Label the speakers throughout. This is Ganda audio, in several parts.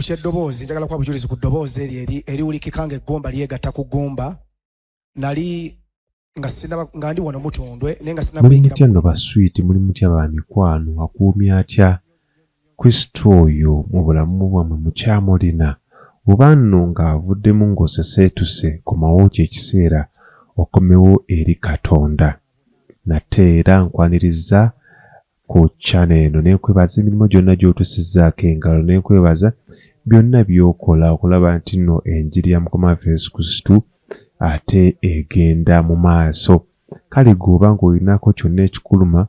Speaker 1: kucheddobozi njagala kwa bujulizi ku ddobozi eri ulikikanga eggomba lyegatta ku ggomba nali nga ndi wano Mutundwe nenga sina
Speaker 2: muli mutya nno baswiti muli mutya ba mikwano akuumya atya Kristo oyo mu bulamu bwammwe mukyamulina oba nno ng'avuddemu ng'oseseetuse komawo ky'ekiseera okomewo eri Katonda nate era nkwaniriza ku channel eno nenkwebaza emirimu gyonna gy'otusizzaako engalo nenkwebaza byonna by'okola okulaba nti nno enjiri ya Mukama waffe Yesu Kristo ate egenda mu maaso kale gwoba ng'olinako kyonna ekikuluma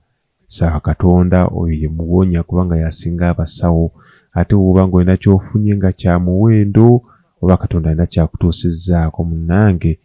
Speaker 2: saba Katonda oyo ye muwonya kubanga yasinga abasawo ate woba ng'olina ky'ofunye nga kya muwendo oba Katonda alina kyakutuusizzaako munnange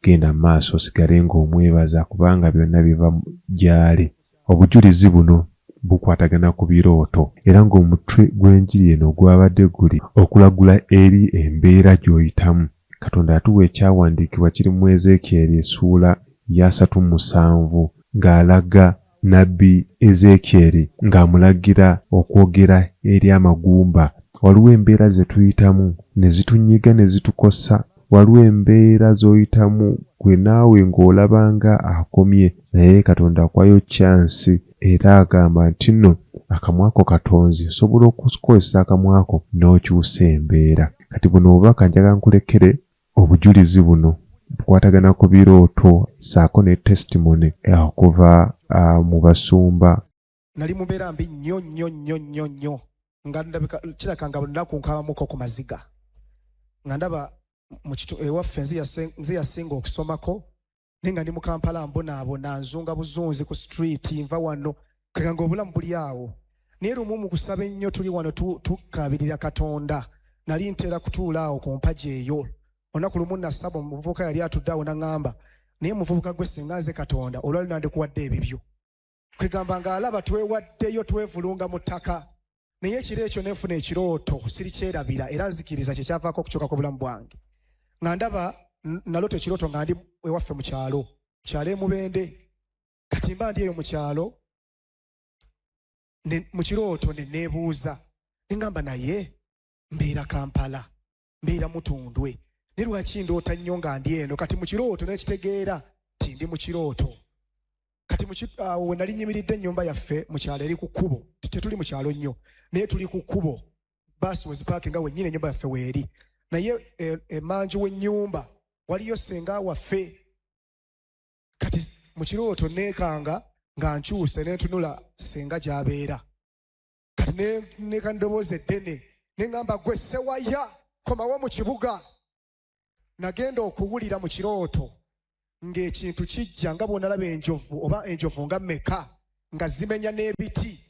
Speaker 2: genda mu maaso osigale ng'omwebaza kubanga byonna biva gy'ali. Obujulizi buno bukwatagana ku birooto era ng'omutwe gw'enjiri eno gwabadde guli okulagula eri embeera gy'oyitamu. Katonda atuwa ekyawandiikibwa kiri mu Ezekyeri essuula ya 37 ng'alaga Nabbi Ezekyeri ng'amulagira okwogera eri amagumba. Waliwo embeera ze tuyitamu ne zitunyiga ne zitukosa. Waliwo embeera z'oyitamu gwe naawe ng'olabanga akomye naye Katonda akwayo chansi era agamba nti nno akamwako katonzi osobola okukozesa akamwako n'okyusa embeera. Kati buno obubaka njagala nkulekere obujulizi buno bukwatagana ku birooto saako ne testimony okuva mu basumba.
Speaker 1: Nali mubeera mbi nnyo nga ndabika kiraka nga lunaku nkabamuko ku maziga nga ndaba ewaffe nzi yasinga okusomako nenga ndi mu Kampala mbonaabona nzunga buzunzi ku street nva wano kaganga obulamu buli awo naye lumu mu kusaba ennyo tuli wano tukabirira Katonda nali ntera kutuula awo ku mpaji eyo olunaku lumu nasaba omuvubuka yali atudde awo n'aŋŋamba naye muvubuka gwe singa nze Katonda olwali nandikuwadde ebibyo kwegamba ng'alaba twewaddeyo twevulunga mu ttaka naye ekiro ekyo neefuna ekirooto sirikyerabira era nzikiriza kyekyavaako okukyuka ku bulamu bwange nga ndaba nalota ekirooto nga ndi ewaffe mu kyalo e Mubende kati mba ndi eyo mu kyalo mu kirooto ne neebuuza neŋŋamba naye mbeera Kampala mbeera Mutundwe ne lwaki ndoota nnyo nga ndi eno kati mu kirooto n'ekitegeera ti ndi mu kirooto kati we nali nyimiridde ennyumba yaffe mu kyalo eri ku kkubo tetuli mu kyalo nnyo naye tuli ku kkubo baasi wezipaakinga wennyini ennyumba yaffe weeri naye emanju w'ennyumba waliyo senga waffe kati mu kirooto neekanga nga nkyuse nentunula senga gy'abeera kati nekandobooza eddene neŋŋamba gwe sewaya komawo mu kibuga nagenda okuwulira mu kirooto ng'ekintu kijja nga bw'onalaba enjovu oba enjovu nga mmeka nga zimenya n'ebiti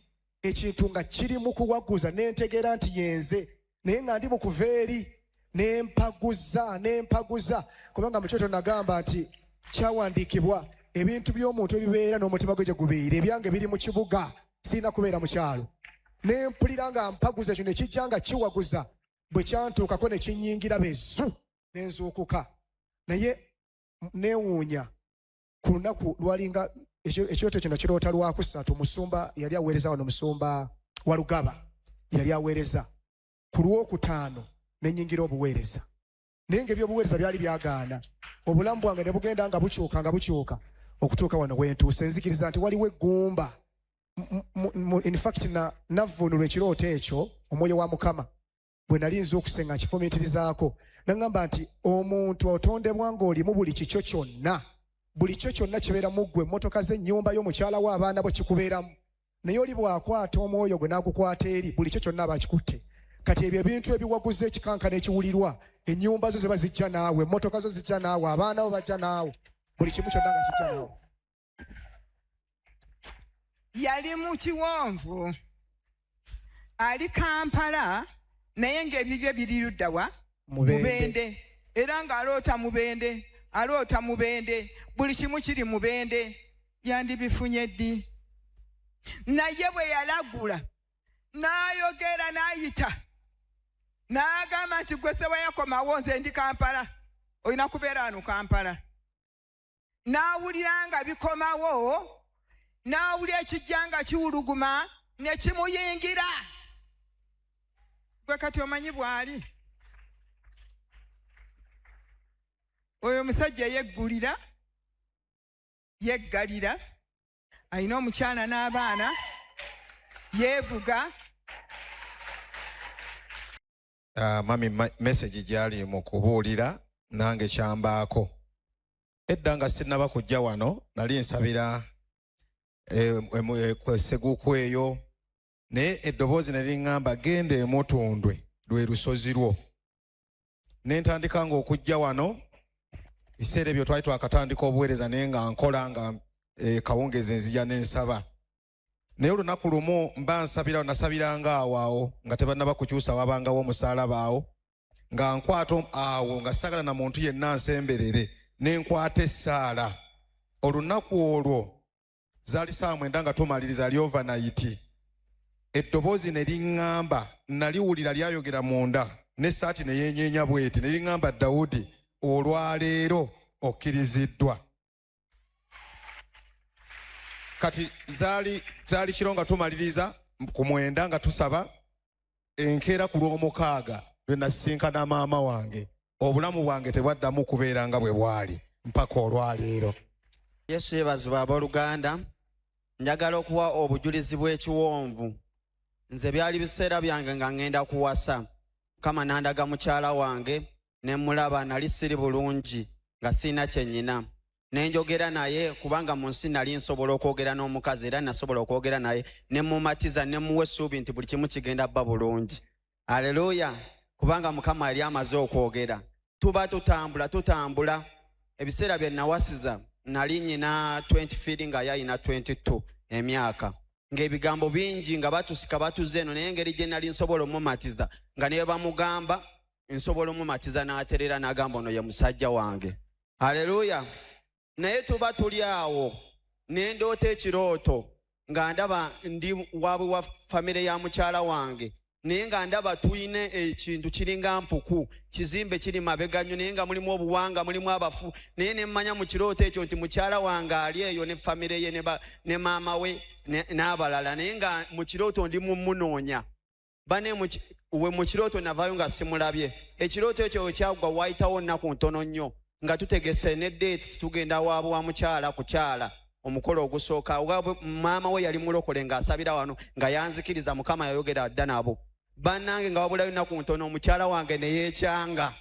Speaker 1: ekintu nga kiri mu kuwaguza nentegeera nti yenze naye nga ndi mu kuva eri nempaguza kubanga mu kyoto nagamba nti kyawandiikibwa ebintu by'omuntu ebibeera n'omutima gwe gye gubeera ebyange biri mu kibuga sirina kubeera mu kyalo nempulira nga mpaguza ekyo ne kijja nga kiwaguza bwe kyantuukako ne kinnyingira bezu nenzuukuka naye neewuunya ku lunaku lwalinga ekyoto kino kiroota lwakusatu musumba yali aweereza wano musumba wa Lugaba yali aweereza ku lwokutaano nenyingira obuweereza naye ng'ebyobuweereza byali byagaana obulamu bwange ne bugenda nga bukyuka okutuuka wano wentuuse nzikiriza nti waliwo eggumba in fact navvuunulwa ekirooto ekyo omwoyo wa Mukama bwe nali nza okusenga nkifumiitirizaako naŋŋamba nti omuntu otondebwa ng'olimu buli kikyo kyonna kibeera mu ggwe emmotoka z'ennyumba y'omukyala wo abaana bo kikubeeramu naye oli bw'akwata omwoyo gwe n'agukwata eri buli kyo kyonna aba akikutte kati ebyo ebintu ebiwaguza ekikankana ekiwulirwa ennyumba zo ziba zijja naawe emmotoka zo zijja naawe abaana bo bajja naawe buli kimu kyonna nga kijja naawe.
Speaker 3: Yali mu kiwonvu ali Kampala naye ng'ebibyo biri ludda wa Mubende era ng'aloota Mubende buli kimu kiri Mubende yandibifunye ddi naye bwe yalagula n'ayogera n'ayita n'agamba nti gwe sewayakomawo nze ndi Kampala olina kubeera wano Kampala n'awulira nga bikomawo n'awulira ekijja nga kiwuluguma ne kimuyingira gwe kati omanyi bw'ali oyo omusajja yeggalira alina omukyala n'abaana yeevuga.
Speaker 4: Mami message gyali mu kubuulira nange kyambaako. Edda nga sinnaba kujja wano nali nsabira seguuku eyo naye eddoboozi ne liŋŋamba genda e Mutundwe lwe lusozi lwo. Ne ntandika ng'okujja wano biseera ebyo twali twakatandika obuweereza naye nga nkola nga kawungezi nzija n'ensaba. Naye olunaku lumu mba nasabiranga awo nga tebannaba kukyusa wabangawo omusaalaba awo nga nkwata awo nga sagala na muntu yenna nsemberere ne nkwata essaala. Olunaku olwo zaali saa 9 nga tumaliriza ali overnight. Eddoboozi ne liŋŋamba naliwulira lyayogera munda n'essaati ne yeenyeenya bweti ne liŋŋamba Dawudi olwaleero okkiriziddwa. Kati zaali kiro nga tumaliriza ku 9 nga tusaba enkeera ku lw'omukaaga lwe nasinkana maama wange. Obulamu bwange tebwaddamu kubeera nga bwe bwali mpaka olwaleero.
Speaker 5: Yesu yeebazibwa abooluganda. Njagala okuwa obujulizi bw'ekiwonvu. Nze byali biseera byange nga ngenda kuwasa. Mukama n'andaga mukyala wange ne mulaba nali siri bulungi nga sina kyennyina. Ne njogera naye kubanga mu nsi nali nsobola okwogera n'omukazi era nasobola okwogera naye ne mumatiza ne muwe essuubi nti buli kimu kigenda bba bulungi. Aleluya! Kubanga Mukama yali amaze okwogera. Tuba tutambula. Ebiseera bye nawasiza nali nyina 20 feeding nga yayina 22 emyaka. Ng'ebigambo bingi nga batusika batuze eno naye engeri gye nali nsobola omumatiza nga naye bamugamba nsobola omumatiza n'aterera n'agamba ono ye musajja wange. Aleluya! Naye tuba tuli awo ne ndoota ekirooto nga ndaba ndi waabwe wa famire ya mukyala wange naye nga ndaba tuyina ekintu kiringa mpuku kizimbe kiri mabega nnyo naye nga mulimu obuwanga mulimu abafu naye ne mmanya mu kirooto ekyo nti mukyala wange ali eyo ne famire ye ne maama we n'abalala naye nga mu kirooto ndi mumunoonya. Bane we mu kirooto navaayo nga simulabye. Ekirooto ekyo kyagwa wayitawo nnaku ntono nnyo nga tutegese ne dates tugenda waabwe wa mukyala kukyala omukolo ogusooka. Maama we yali mulokole ng'asabira wano nga yanzikiriza Mukama yayogera dda nabo. Bannange nga wabulayo nnaku ntono omukyala wange ne yeekyanga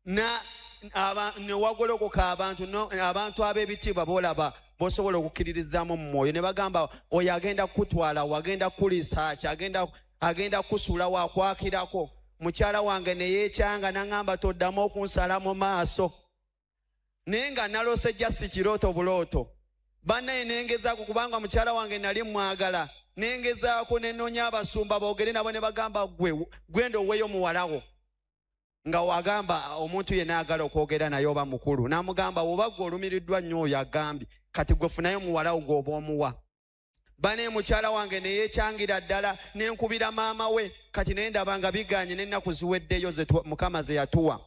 Speaker 5: ne wagolokoka abantu ab'ebitiibwa boolaba bosobola okukkiririzaamu mu mwoyo ne bagamba oyo agenda kutwala wagenda kulisaaki agenda kusuula wakwakirako. Mukyala wange ne yeekyanga n'aŋŋamba toddamu okunsala mu maaso. Naye nga nalose jasi kirooto bulooto. Bannaye nengezaako kubanga mukyala wange nali mwagala. Nengezaako ne nnoonya abasumba boogere nabo ne bagamba gwenda oweeyo muwalawo. Nga wagamba omuntu yenna ayagala okwogera naye oba mukulu. N'amugamba oba gwe olumiriddwa nnyo oyo agambye kati gwe funayo muwalawo gw'oba omuwa. Bane mukyala wange ne yeekyangira ddala ne nkubira maama we kati naye ndaba nga biganye n'ennaku ziweddeyo Mukama ze yatuwa.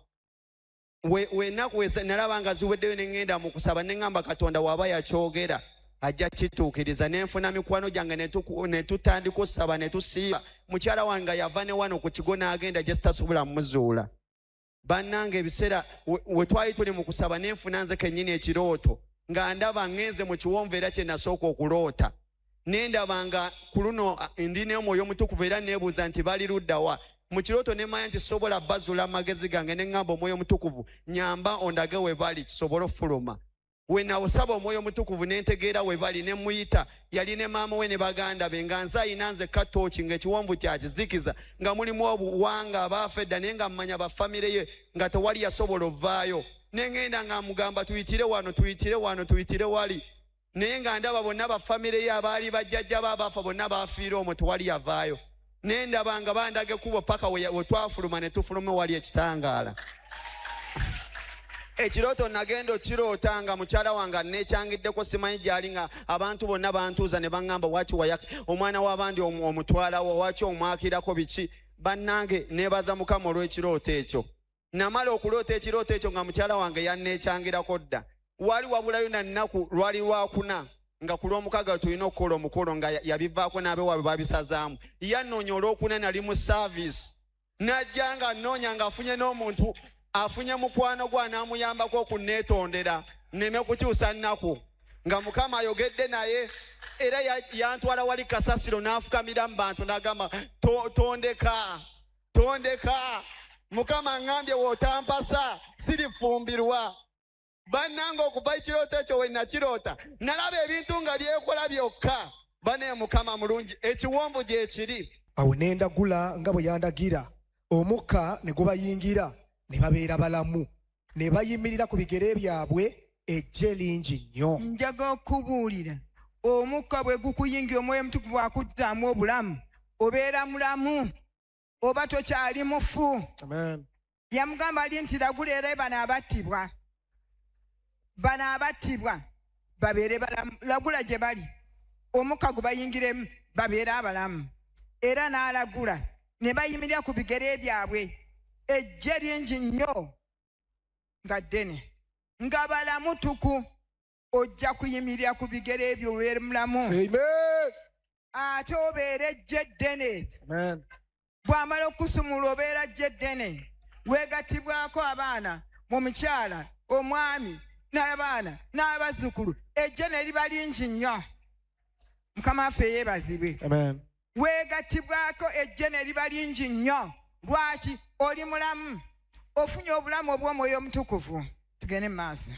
Speaker 5: Ennaku nalaba nga ziweddeyo ne ŋŋenda mu kusaba ne ŋŋamba Katonda waba yakyogera ajja kituukiriza. Ne nfuna mikwano gyange ne tutandika okusaba ne tusiiba. Mukyala wange yava ne wano ku kigo n'agenda gye sitasobola mmuzuula. Bannange ebiseera we twali tuli mu kusaba ne nfuna nze kennyini ekirooto nga ndaba ŋŋenze mu kiwonvu era kye nasooka okuloota. Nendaba nga ku luno ndina omwoyo omutukuvu era neebuuza nti bali ludda wa. Mu kirooto ne manya nti sobola bazuula amagezi gange ne ŋŋamba omwoyo omutukuvu nyamba ondage we bali kisobole ofuluma. We nawusaba omwoyo omutukuvu ne ntegeera we bali ne muyita yali ne maama we ne baganda be nga nze ayina nze katooki ng'ekiwonvu kyakizikiza nga mulimu obuwanga abaafa edda naye nga mmanya bafamire ye nga tewali yasobola ovaayo. Ne ŋŋenda nga mugamba tuyitire wali. Naye nga ndaba bonna bafamire ye abaali bajjajja baabafa bonna baafiira omwo tewali yavaayo. Ne ndaba nga bandaga ekkubo paka we twafuluma ne tufuluma wali ekitangaala. Ekirooto nagenda okiroota nga mukyala wange neekyangiddeko simanyi gyali nga abantu bonna bantuuza ne baŋŋamba waki omwana w'abandi omutwalawo waki omwakirako biki. Bannange neebaza Mukama olw'ekirooto ekyo. Namala okuloota ekirooto ekyo nga mukyala wange yanneekyangirako dda. Wali wabulayo na nnaku lwali lwakuna nga ku lw'omukaaga tulina okukola omukolo nga yabivaako n'abewaabwe babisazaamu yannoonya olwokuna nali mu saavisi najja nga nnoonya ng'afunye n'omuntu afunye mukwano gwa n'amuyambako okunneetondera nneme kukyusa nnaku nga mukama ayogedde naye era yantwala wali kasasiro n'afukamira mu bantu n'agamba tondeka mukama ngambye wootampasa sirifumbirwa bannanga okuva ekirooto ekyo we nakiroota nalaba ebintu nga byekola byokka bane mukama mulungi ekiwonvu gye kiri.
Speaker 1: Awo ne ndagula nga bwe yandagira omukka ne gubayingira ne babeera balamu ne bayimirira ku bigere byabwe ejje lingi nnyo.
Speaker 3: Njaga okubuulira omukka bwe gukuyingira omwoyo omutukuvu akuddaamu obulamu obeera mulamu oba tokyali mufu.
Speaker 1: Amen.
Speaker 3: Yamugamba ali nti lagula era bano abattibwa babeere balamu. Lagula gye bali omukka gubayingiremu babeere abalamu. Era n'alagula ne bayimirira ku bigere byabwe ejje lingi nnyo nga ddene nga balamu tuku. Ojja kuyimirira ku bigere ebyo obeere mulamu.
Speaker 1: Amen.
Speaker 3: Ate obeere ejje ddene.
Speaker 1: Amen.
Speaker 3: Bw'amala okusumula obeera ejje ddene weegattibwako abaana mu mukyala omwami n'abaana n'abazzukulu ejje ne liba lingi nnyo. Mukama waffe yeebazibwe.
Speaker 1: Amen.
Speaker 3: Weegattibwako ejje ne liba lingi nnyo. Lwaki? Oli mulamu ofunye obulamu obw'omwoyo omutukuvu. Tugende mu maaso.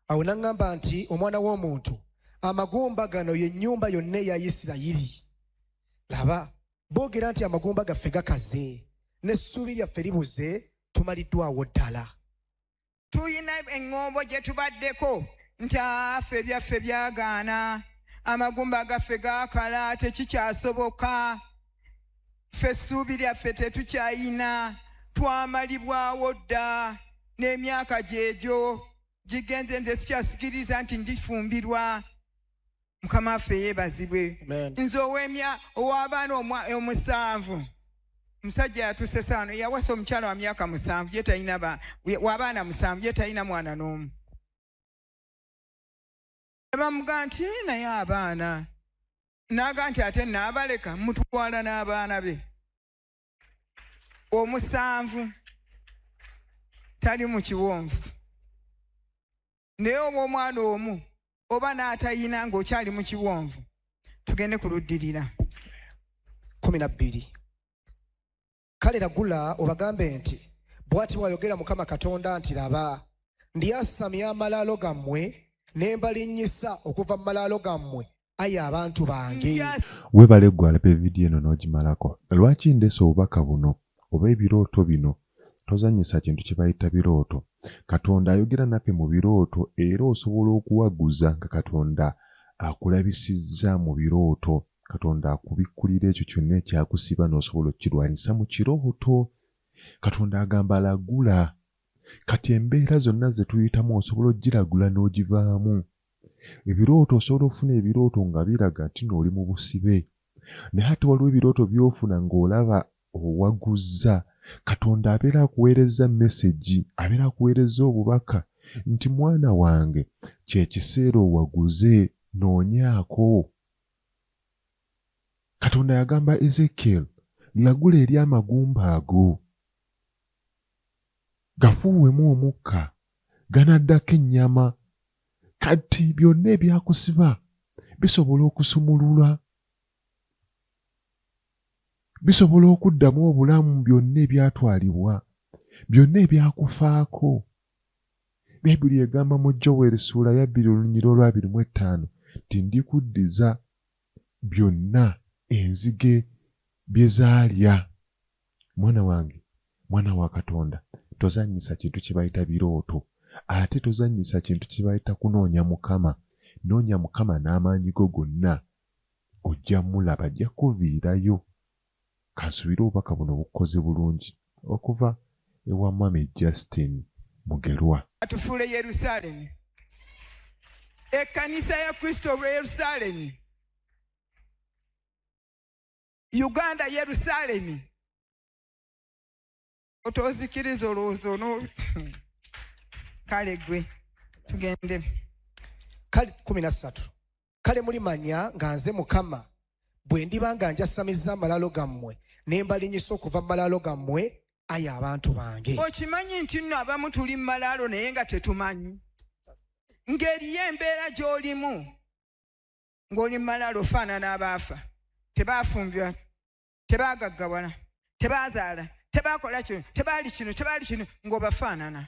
Speaker 1: Awo n'aŋŋamba nti omwana w'omuntu amagumba gano ye nnyumba yonna eya Isirayiri. Laba boogera nti amagumba gaffe gakaze n'essuubi lyaffe libuze tumaliddwawo ddala.
Speaker 3: Tuyina eŋŋombo gye tubaddeko nti ffe byaffe byagaana amagumba gaffe gaakala tekikyasoboka ffe essuubi lyaffe tetukyayina twamalibwawo dda n'emyaka gyegyo gigenze nze sikyasikiriza nti ndifumbirwa. Mukama waffe yeebazibwe. Nze ow'abaana 7 musajja yatusesa wano yawasa omukyala wa myaka 7 ye talina w'abaana 7 ye talina mwana n'omu. Bamugaa nti naye abaana n'aga nti ate n'abaleka mutwala n'abaana be 7 tali mu kiwonvu. Naye oba omwana omu oba n'atayina ng'okyali mu kiwonvu. Tugende ku luddirira
Speaker 1: 12. Kale lagula obagambe nti bw'ati bw'ayogera Mukama Katonda nti laba ndyasamya amalaalo gammwe ne mbalinnyisa okuva mu malaalo gammwe ayi abantu bange.
Speaker 2: Weebale ggwe alaba evidiyo eno n'ogimalako. Lwaki ndeese obubaka buno oba ebirooto bino? Tozannyisa kintu kye bayita birooto. Katonda ayogera naffe mu birooto era osobola okuwaguza nga Katonda akulabisizza mu birooto. Katonda akubikkulira ekyo kyonna ekyakusiba n'osobola okukirwanyisa mu kirooto. Katonda agamba lagula. Kati embeera zonna ze tuyitamu osobola okugiragula n'ogivaamu. Ebirooto osobola okufuna ebirooto nga biraga nti n'oli mu busibe. Naye ate waliwo ebirooto by'ofuna ng'olaba owaguzza. Katonda abeera akuweereza mesegi, abeera akuweereza obubaka nti mwana wange kye kiseera owaguze noonyaako. Katonda yagamba Ezekiel lagula eri amagumba ago gafuuwemu omukka ganaddako ennyama. Kati byonna ebyakusiba bisobola okusumulula, bisobola okuddamu obulamu byonna ebyatwalibwa, byonna ebyakufaako. Bayibuli egamba mu Joel ssuula ya 2:25 nti ndikuddiza byonna enzige bye zaalya. Mwana wange, mwana wa Katonda, tozannyisa kintu kye bayita birooto, ate tozannyisa kintu kye bayita kunoonya Mukama. Noonya Mukama n'amaanyi go gonna, ojja mulaba ajja kuviirayo. Kansubira obubaka buno bukoze bulungi okuva ewa Mami Justin Mugerwa.
Speaker 3: Atufuule Yerusaalemi, ekkanisa ya Kristo olwa Yerusaalemi, Uganda Yerusaalemi. Otozikiriza olowooza no kale gwe tugende.
Speaker 1: Kale 13. kale mulimanya nga nze Mukama bwe ndiba nga njasamizza amalalo gammwe ne mbalinyisa okuva mu malaalo gammwe ayi abantu bange.
Speaker 3: Okimanyi nti nno abamu tuli mu malaalo naye nga tetumanyi. Ng'eriyo embeera gy'olimu ng'oli mu malaalo ofaanana abaafa. Tebaafumbirwa, tebaagaggawala, tebaazaala, tebaakola kino, tebaali kino, ng'obafaanana.